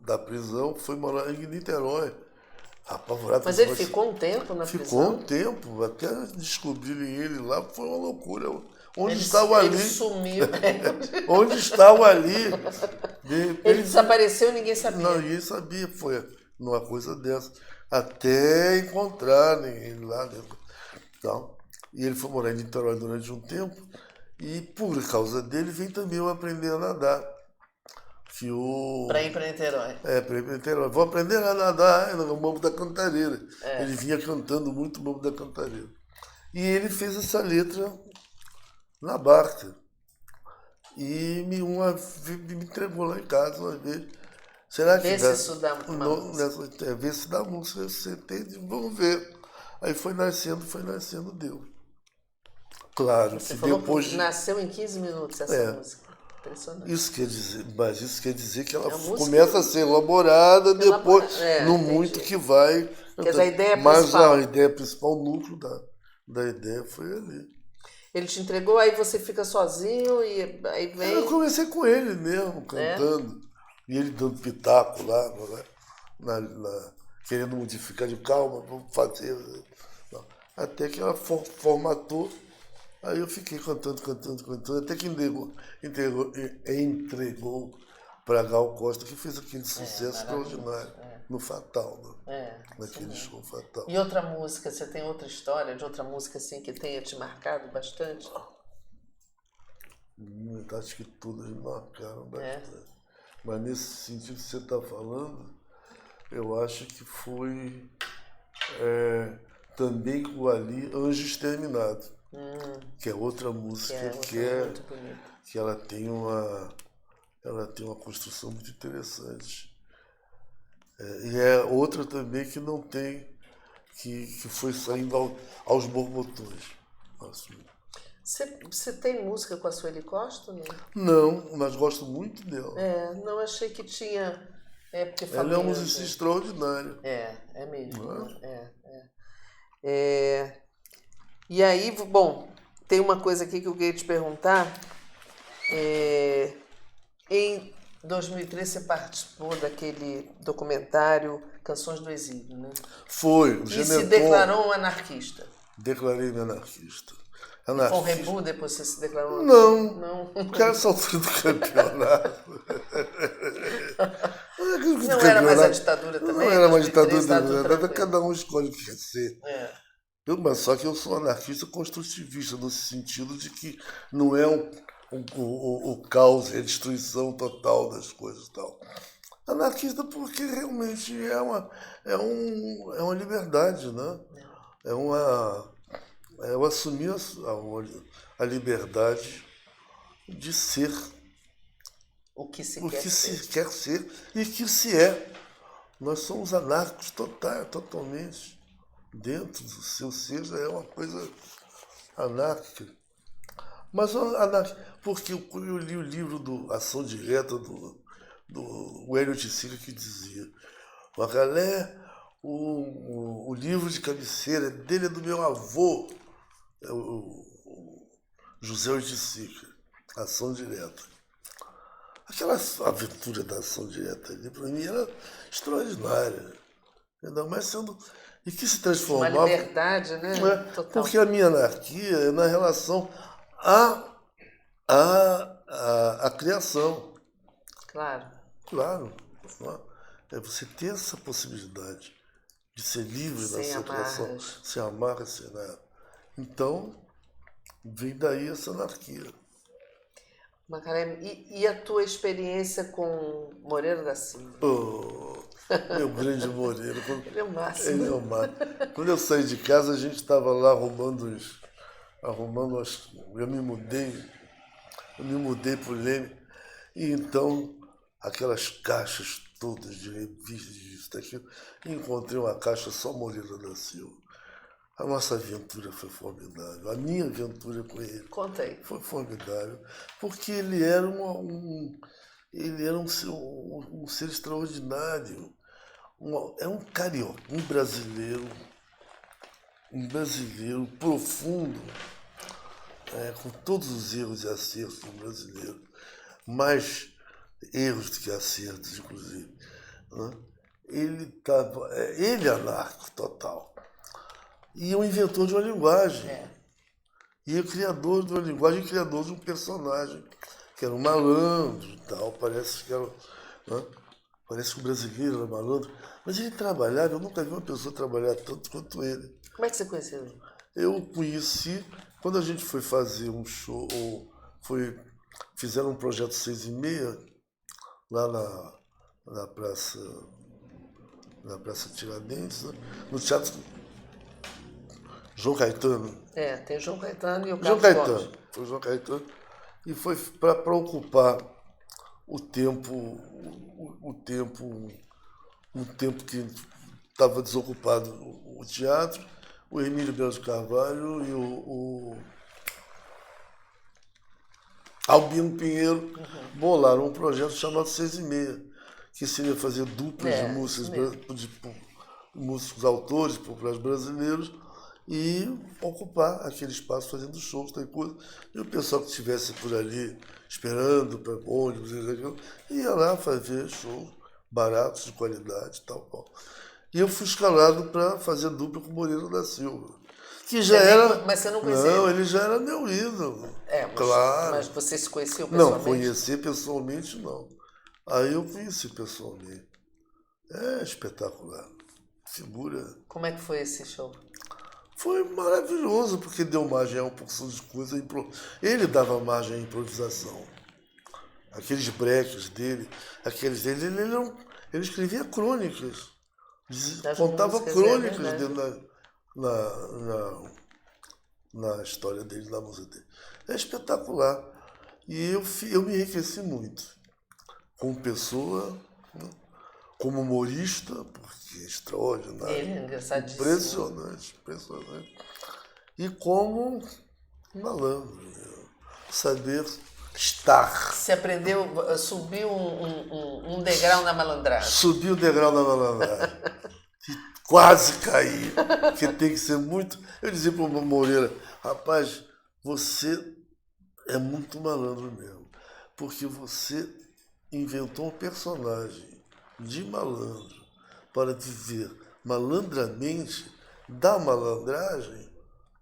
da prisão, foi morar em Niterói. Apavorado. Mas ele ficou um tempo na prisão? Ficou um tempo, até descobrirem ele lá, foi uma loucura. Onde está o Ali? Ele sumiu. Onde está o Ali? Ele desapareceu e ninguém sabia. Não, ninguém sabia, foi numa coisa dessa. Até encontrarem ele lá dentro. Então, e ele foi morar em Niterói durante um tempo, e por causa dele vem também eu aprender a nadar. Para ir para Niterói. Para ir para Niterói. Vou aprender a nadar no Morro da Cantareira. Ele vinha cantando muito o Morro da Cantareira. E ele fez essa letra na barca. E me entregou lá em casa uma vez. Será que vê se isso dá música. Vê se dá música. Você tem, vamos ver. Aí foi nascendo, deu. Claro, você que falou depois. Que nasceu em 15 minutos essa música. Impressionante. Isso quer dizer que ela começa a ser elaborada depois, no muito que vai. Quer dizer, a ideia mas principal. A ideia principal, o núcleo da ideia foi ali. Ele te entregou, aí você fica sozinho e aí vem... Eu comecei com ele mesmo, cantando. E ele dando pitaco lá, querendo modificar de calma, vamos fazer. Até que ela formatou. Aí eu fiquei cantando, até que entregou para Gal Costa, que fez aquele sucesso extraordinário no Fatal, né? Naquele show Fatal. E outra música, você tem outra história de outra música assim que tenha te marcado bastante? Acho que todas me marcaram bastante. Mas nesse sentido que você está falando, eu acho que foi também com o Ali, Anjo Exterminado. Que é outra música que ela tem uma construção muito interessante. E é outra também que não tem, que foi saindo aos borbotões. Você tem música com a Sueli Costa? Não, mas gosto muito dela. Não achei que tinha. Porque ela é uma musicista extraordinária. É mesmo. E aí, bom, tem uma coisa aqui que eu queria te perguntar. Em 2003 você participou daquele documentário Canções do Exílio, né? Foi. E se declarou um anarquista. Declarei-me anarquista. Com o Rebu depois você se declarou? Não. Porque era essa altura do campeonato. Não era mais a ditadura também? Não era mais ditadura. Cada um escolhe o que quer ser. Mas só que eu sou anarquista construtivista, no sentido de que não é o caos e a destruição total das coisas e tal. Anarquista porque realmente é uma liberdade, né? eu assumi a liberdade de ser o que se quer ser e que se é. Nós somos anárquicos totalmente. Dentro do seu ser já é uma coisa anárquica. Mas porque eu li o livro do Ação Direta do Hélio de Sica, que dizia: Macalé, o livro de cabeceira dele é do meu avô, o José de Sica, Ação Direta. Aquela aventura da Ação Direta ali, para mim, era extraordinária. Ainda mais sendo... E que se transformava... Uma liberdade, né? Total. Porque a minha anarquia é na relação à criação. Claro. Claro. É você ter essa possibilidade de ser livre na sua criação, sem amarras, sem nada. Então, vem daí essa anarquia. Macalé, e a tua experiência com Moreira da Silva? Meu grande Moreira. Ele é o máximo. Ele é o máximo. Quando eu saí de casa, a gente estava lá arrumando eu me mudei para o Leme, e então aquelas caixas todas de revistas, disso, daquilo, e encontrei uma caixa só Moreira da Silva. A nossa aventura foi formidável. A minha aventura com ele. Conta aí. Foi formidável. Porque ele era um ser extraordinário. É um carioca, um brasileiro profundo, com todos os erros e acertos do brasileiro. Mais erros do que acertos, inclusive. Né? Ele é anarco total. E o inventor de uma linguagem. E o criador de uma linguagem, criador de um personagem, que era um malandro e tal. Parece que o brasileiro era malandro. Mas ele trabalhava, eu nunca vi uma pessoa trabalhar tanto quanto ele. Como é que você conheceu ele? Eu o conheci quando a gente foi fazer um show, fizeram um projeto 6h30, lá na Praça Tiradentes, né? No Teatro João Caetano. Tem João Caetano e o João Caetano. Foi o João Caetano. E foi para ocupar o tempo que estava desocupado o teatro. O Emílio Belo de Carvalho e o Albino Pinheiro bolaram um projeto chamado 6h30, que seria fazer duplas de músicos autores populares brasileiros e ocupar aquele espaço fazendo shows, tal coisa. E o pessoal que estivesse por ali esperando para ônibus, ia lá fazer shows baratos, de qualidade e tal. E eu fui escalado para fazer dupla com o Moreira da Silva. Que já era... Mas você não conhecia? Não, ele já era meu ídolo. Claro. Mas você se conheceu pessoalmente? Não, conhecer pessoalmente não. Aí eu conheci pessoalmente. É espetacular. Figura. Como é que foi esse show? Foi maravilhoso, porque deu margem a uma porção de coisa. Ele dava margem à improvisação. Aqueles breaks dele, ele escrevia crônicas. Contava crônicas dele na história dele, na música dele. É espetacular. E eu me enriqueci muito. Como pessoa, né? Como humorista, porque é extraordinário. Ele é engraçadíssimo. Impressionante. E como malandro, saber estar. Você aprendeu, subiu um degrau na malandragem. Subi o degrau na malandragem. Quase caí. Porque tem que ser muito... Eu dizia para o Moreira: rapaz, você é muito malandro mesmo. Porque você inventou um personagem de malandro para viver malandramente da malandragem,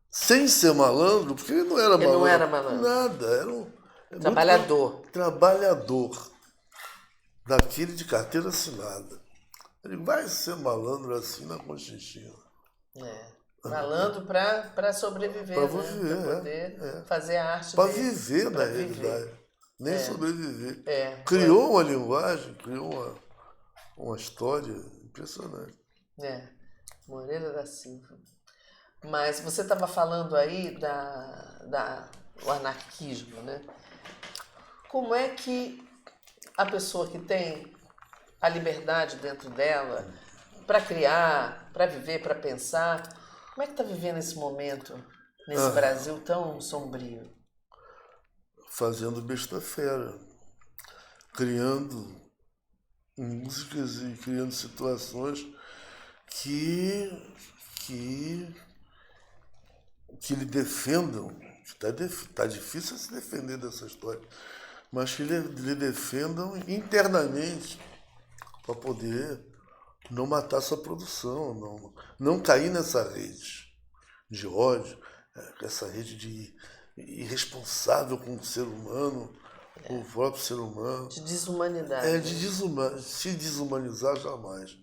sem ser malandro, porque ele não era malandro. Ele não era malandro. Nada, era um trabalhador. Trabalhador. Daquele de carteira assinada. Ele vai ser malandro assim na Conchinchina. Malandro para sobreviver, para viver, para poder fazer a arte para viver, na realidade. Nem sobreviver. Criou uma linguagem, criou uma história impressionante. Moreira da Silva. Mas você estava falando aí do anarquismo, né? Como é que a pessoa que tem a liberdade dentro dela para criar, para viver, para pensar, como é que está vivendo esse momento nesse Brasil tão sombrio? Fazendo besta-fera, criando músicas e criando situações que lhe defendam. Tá difícil se defender dessa história, mas que lhe defendam internamente para poder não matar sua produção, não cair nessa rede de ódio, essa rede de irresponsável com o ser humano, com o próprio ser humano. De desumanidade. Se desumanizar jamais.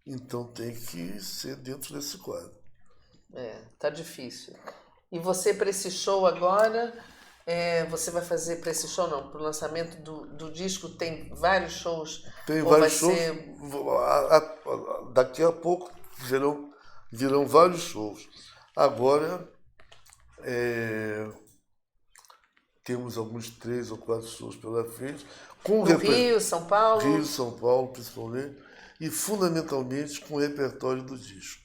Então tem que ser dentro desse quadro. Tá difícil. E você, para esse show agora, você vai fazer para esse show, não, para o lançamento do disco, tem vários shows? Tem vários shows. Daqui a pouco virão vários shows. Agora, temos alguns 3 ou 4 shows pela frente. No Rio, São Paulo? Rio, São Paulo, principalmente. E, fundamentalmente, com o repertório do disco.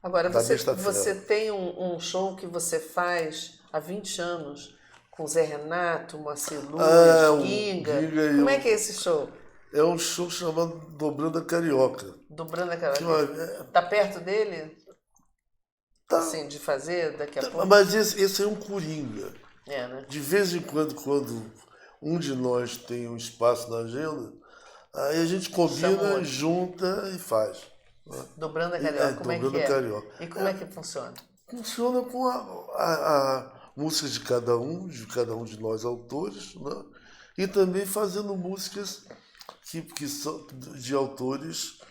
Agora, você tem um show que você faz há 20 anos com Zé Renato, Moacir Luz, Ginga. Como é que é esse show? É um show chamado Dobrando a Carioca. Dobrando a Carioca. Tá perto dele? Tá. Assim, de fazer daqui a pouco? Mas esse é um coringa. Né? De vez em quando um de nós tem um espaço na agenda, aí a gente combina, junta e faz. Dobrando a Carioca, como é que é? Carioca. E como é que funciona? Funciona com a música de cada um de nós autores, né? E também fazendo músicas que são de autores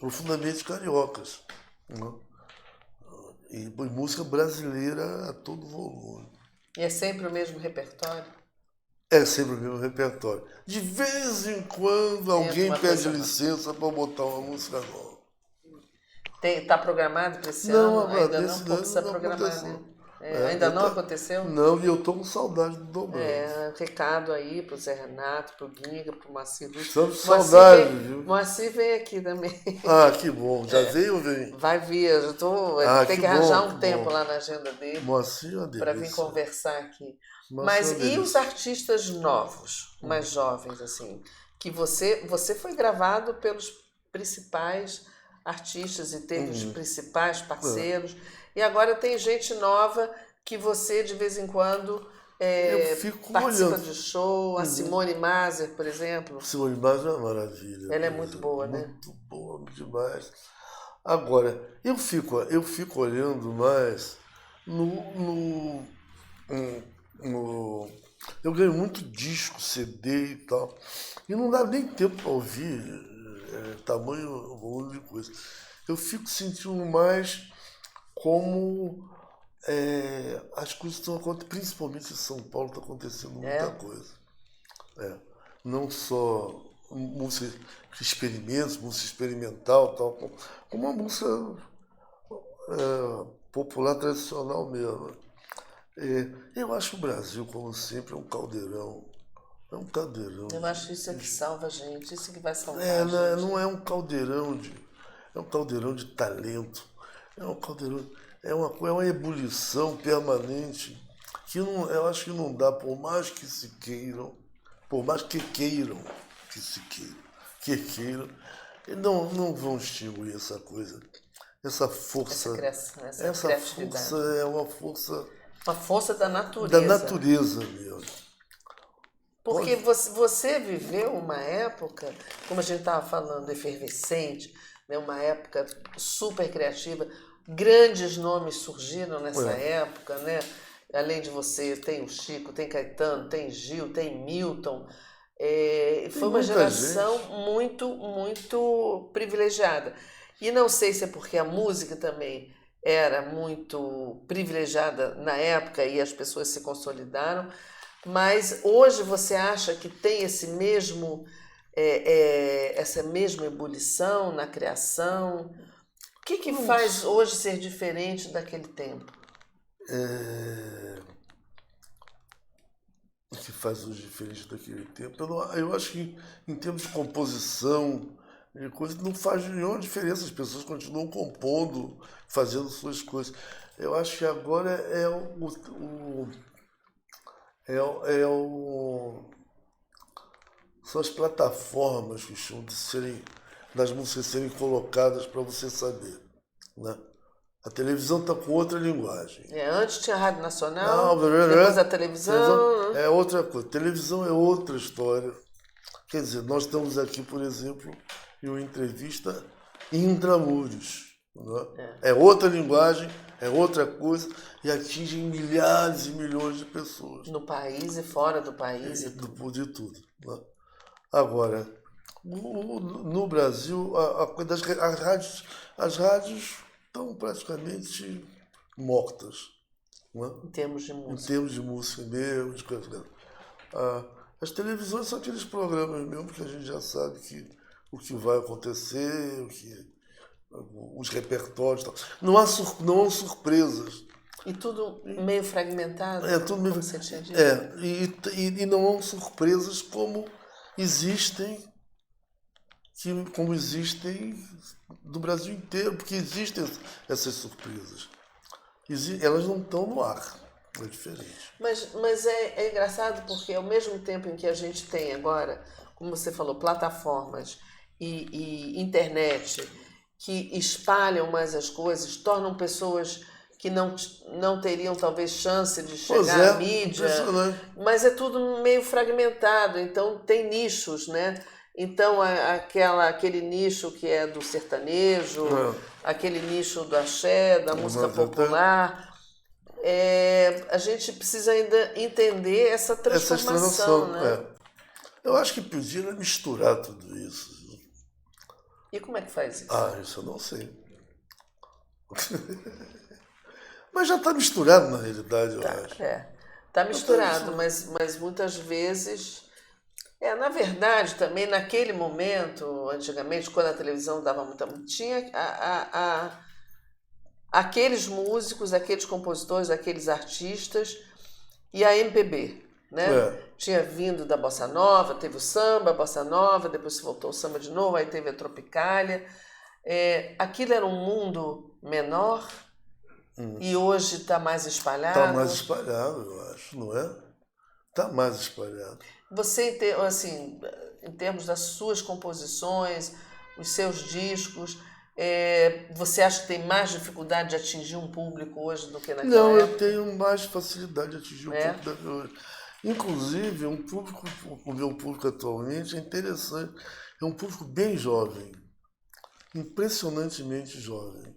profundamente cariocas, né? E música brasileira a todo volume. E é sempre o mesmo repertório? É sempre o mesmo repertório. De vez em quando alguém pede licença para botar uma música nova. Está programado para esse ano? Ainda não precisa programar, né? Ainda não aconteceu? Não, e eu estou com saudade do Dobrando. Recado aí para o Zé Renato, para o Ginga, para o Moacir Luz. Estamos com saudade, viu? Moacir vem aqui também. Ah, que bom. Já veio ou vem? Vai vir. Tem que arranjar um tempo lá na agenda dele. Moacir, uma delícia. Para vir conversar aqui. Mas e os artistas novos, mais jovens, assim, que você foi gravado pelos principais artistas e teve os principais parceiros, e agora tem gente nova que você, de vez em quando, participa olhando de show, a Simone Maser, por exemplo. Simone Maser é uma maravilha. Ela é muito boa, né? Muito boa, demais. Agora, eu fico olhando mais eu ganho muito disco, CD e tal, e não dá nem tempo para ouvir tamanho volume de coisa. Eu fico sentindo mais como as coisas estão acontecendo, principalmente em São Paulo está acontecendo muita coisa. Não só música experimentos, música experimental, tal, como uma música popular tradicional mesmo. Eu acho o Brasil, como sempre, um caldeirão. É um caldeirão. Eu acho isso é que salva a gente, isso que vai salvar a gente. Não é um caldeirão é um caldeirão de talento. É um caldeirão, é uma ebulição permanente que eu acho que não dá, por mais que queiram, não vão extinguir essa coisa, essa força. Essa força é uma força. Uma força da natureza. Da natureza mesmo. Porque você viveu uma época, como a gente estava falando, efervescente, né? Uma época super criativa. Grandes nomes surgiram nessa época, né? Além de você, tem o Chico, tem Caetano, tem Gil, tem Milton. Foi uma geração muito, muito privilegiada. E não sei se é porque a música também era muito privilegiada na época e as pessoas se consolidaram, mas hoje você acha que tem esse mesmo essa mesma ebulição na criação? O que faz hoje ser diferente daquele tempo? O que faz hoje diferente daquele tempo? Eu acho que em termos de composição, coisa, não faz nenhuma diferença. As pessoas continuam compondo, fazendo suas coisas. Eu acho que agora são as plataformas que chamam das músicas serem colocadas para você saber, né? A televisão está com outra linguagem. Antes tinha a Rádio Nacional, depois a televisão. É outra coisa. Televisão é outra história. Quer dizer, nós estamos aqui, por exemplo, em uma entrevista intramuros. Né? É outra linguagem, é outra coisa e atinge milhares e milhões de pessoas. No país e fora do país. De tudo. Né? Agora, no Brasil, as rádios estão praticamente mortas. Né? Em termos de música. Em termos de música mesmo, de coisa. As televisões são aqueles programas mesmo que a gente já sabe o que vai acontecer, os repertórios e tal. Não há surpresas. E tudo meio fragmentado? Tudo meio fragmentado. E não há surpresas como existem do Brasil inteiro, porque existem essas surpresas. Elas não estão no ar. É diferente. Mas é engraçado porque ao mesmo tempo em que a gente tem agora, como você falou, plataformas e internet que espalham mais as coisas, tornam pessoas que não teriam talvez chance de chegar à mídia, mas é tudo meio fragmentado, então tem nichos, né? Então aquele nicho que é do sertanejo, aquele nicho do axé, da música popular, a gente precisa ainda entender essa transformação, né? Eu acho que podia misturar tudo isso. E como é que faz isso? Isso eu não sei. Mas já está misturado na realidade, eu acho. Está misturado, mas muitas vezes... na verdade, também naquele momento, antigamente, quando a televisão dava muita... Tinha aqueles músicos, aqueles compositores, aqueles artistas e a MPB, né? Tinha vindo da Bossa Nova, teve o samba, a Bossa Nova, depois voltou o samba de novo, aí teve a Tropicália. Aquilo era um mundo menor e hoje está mais espalhado. Está mais espalhado, eu acho, não é? Está mais espalhado. Você, assim, em termos das suas composições, os seus discos, você acha que tem mais dificuldade de atingir um público hoje do que naquela época? Não, eu tenho mais facilidade de atingir um público do que hoje. Inclusive, o meu público atualmente é interessante. É um público bem jovem, impressionantemente jovem.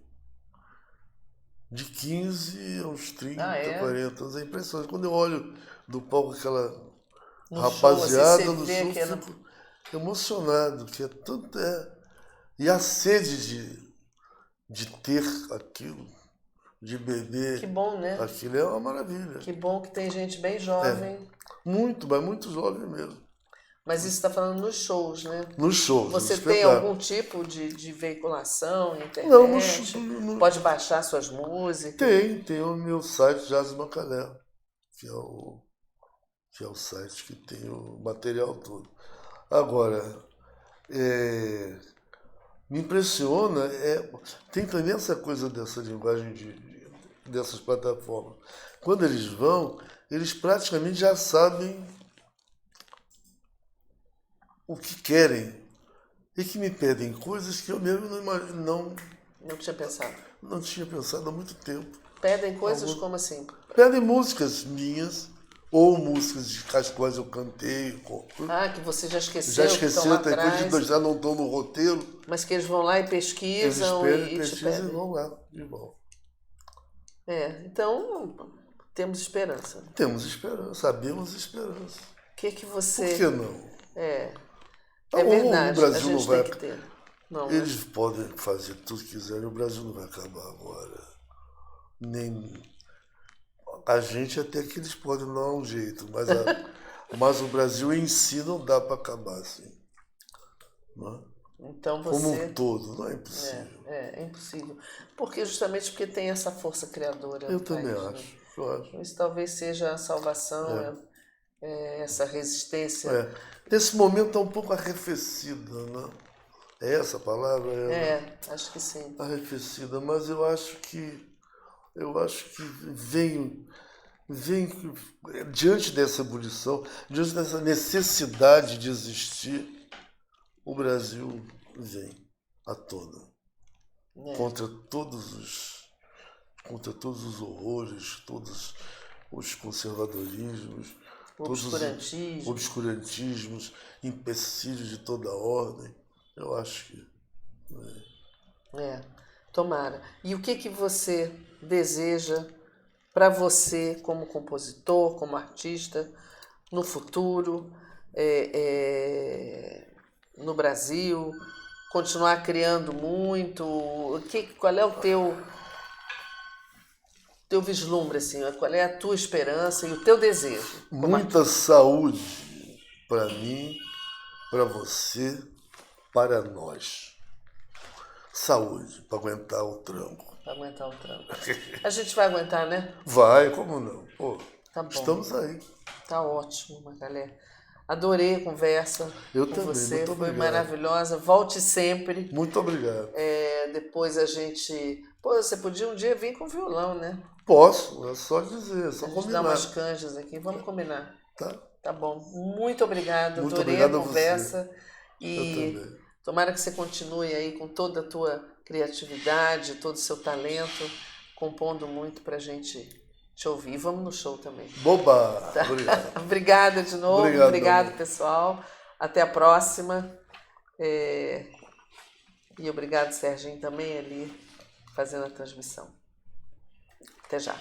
De 15 aos 30, 40 anos. É impressionante. Quando eu olho do palco aquela rapaziada no show, eu fico emocionado. Que é tanto, e a sede de ter aquilo, de beber. Que bom, né? Aquilo é uma maravilha. Que bom que tem gente bem jovem. Mas muito jovem mesmo. Mas isso está falando nos shows, né? Nos shows. Você tem algum tipo de veiculação na internet? Não, pode baixar suas músicas? Tem o meu site Jazz Macalé, que é o site que tem o material todo. Agora, me impressiona, tem também essa coisa dessa linguagem dessas plataformas. Quando eles vão, eles praticamente já sabem o que querem e que me pedem coisas que eu mesmo não tinha pensado. Não tinha pensado há muito tempo. Pedem coisas como assim? Pedem músicas minhas ou músicas das quais eu cantei. Que você já esqueceu. Já esqueceu, tem coisas que já não estão no roteiro. Mas que eles vão lá e pesquisam. Pesquisam e vão lá de volta. Então, temos esperança. Temos esperança, sabemos esperança. Que você... Por que não? É verdade, o Brasil a gente não vai... tem que ter. Não, eles podem fazer tudo que quiserem, o Brasil não vai acabar agora. A gente até que eles podem dar um jeito, mas o Brasil em si não dá para acabar assim. Né? Então Como você... um todo, não é impossível. É impossível. Justamente porque tem essa força criadora. Eu também acho. Né? Eu acho. Isso talvez seja a salvação, essa resistência. Nesse momento está um pouco arrefecida, né? É essa a palavra? Acho que sim. Arrefecida, mas eu acho que vem diante dessa ebulição, diante dessa necessidade de existir, o Brasil vem à tona contra todos os horrores, todos os conservadorismos, todos os obscurantismos, empecilhos de toda ordem. Eu acho que... Tomara. E o que você deseja para você como compositor, como artista, no futuro, no Brasil? Continuar criando muito? Qual é o teu vislumbre, assim? Qual é a tua esperança e o teu desejo? Muita saúde para mim, para você, para nós. Saúde para aguentar o tranco. Para aguentar o tranco. A gente vai aguentar, né? Vai, como não? Pô, tá bom. Estamos aí. Tá ótimo, Macalé. Adorei a conversa com também, você. muito Foi obrigado. maravilhosa. Volte sempre. Muito obrigado. Depois a gente... você podia um dia vir com violão, né? Posso, é só dizer, é só combinar. A gente dá umas canjas aqui, vamos combinar. Tá bom. Muito obrigada. Muito Adorei obrigado a conversa. Você. Eu também. Tomara que você continue aí com toda a tua criatividade, todo o seu talento, compondo muito pra gente te ouvir. E vamos no show também. Boba! Obrigado. Obrigada de novo. Obrigado, pessoal. Até a próxima. E obrigado, Serginho, também ali fazendo a transmissão. Até já.